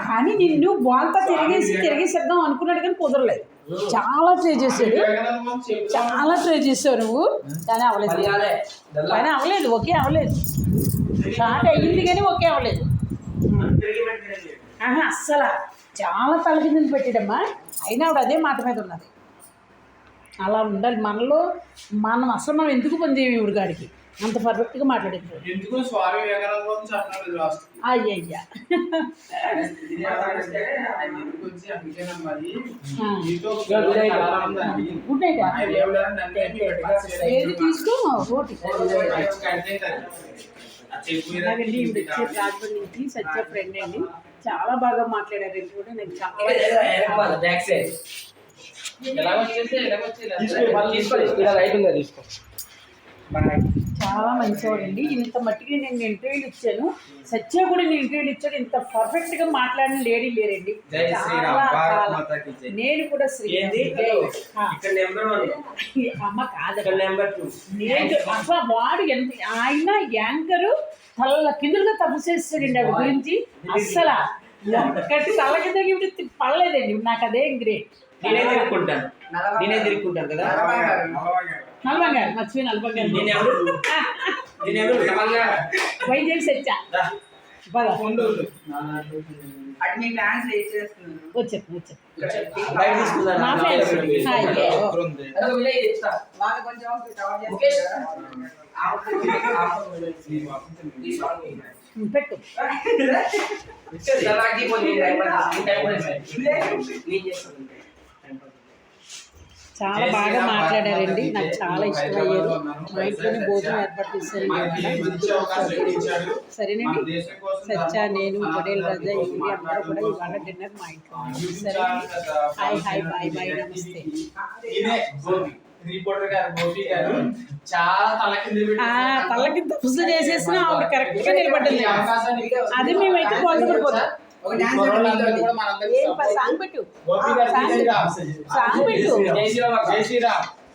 కానీ నిన్ను బాంతా తిరిగేసేద్దాం అనుకున్నాడు కానీ కుదరలేదు. చాలా ట్రై చేశాడు, చాలా ట్రై చేసావు నువ్వు, కానీ అవ్వలేదు. కానీ అవ్వలేదు, ఓకే అవ్వలేదు. స్టార్ట్ అయ్యింది కానీ ఓకే అవ్వలేదు. అస్సలు చాలా తలకిందులు పెట్టాడమ్మా. అయినా ఆవిడ అదే మాట మీద ఉన్నది. అలా ఉండాలి మనలో. మనం అసలు మనం ఎందుకు పనిచేయం ఇవిడి గాడికి అంత పర్ఫెక్ట్గా మాట్లాడేది. అయ్యయ్యా గుడ్ నైట్. ఏది తీసుకో రోటీ. అలాగండి ఇప్పుడు వచ్చే రాజమండ్రి నుంచి సత్య ఫ్రెండ్ అండి. చాలా బాగా మాట్లాడారండి కూడా. నాకు చాలా మంచివాడండి. ఇంత మట్టికి నేను ఇంటర్వ్యూలు ఇచ్చాను. సత్య కూడా నేను ఇంటర్వ్యూలు ఇచ్చాను. ఇంత పర్ఫెక్ట్గా మాట్లాడిన లేడీ లేరండి. నేను కూడా అమ్మ కాదు, అసలు వాడు ఎంత ఆయన యాంకరు తల కిందలుగా తప్పు చేస్తాడండి ఆవిడ గురించి. అస్సలు ఒక్కటి తల కింద పడలేదండి. నాకు అదే గ్రేట్. నేనే తిరుక్కుంటాను కదా నల్బంగారు, మర్చిపోయి నల్బంగారు వైద్యం సచ్చా పెట్టు. చాలా బాగా మాట్లాడారండి. నాకు చాలా ఇష్టమయ్యారు. మా ఇంట్లోనే భోజనం ఏర్పాటు చేశారు. సరేనండి. సచ్చా, నేను, పటేల్ రాజా, ఇవి అందరూ కూడా ఇవాళ డిన్నర్ మా ఇంట్లో. సరే, హాయ్ హాయ్, బాయ్ బాయ్, నమస్తే. తల కింద పుస్తు చేసేసిన ఆవిడ కరెక్ట్ గా నిలబడ్డది. అది మేమైతే బాగుపడిపోతాం. సాంగ్ పెట్టు, సాంగ్ పెట్టు.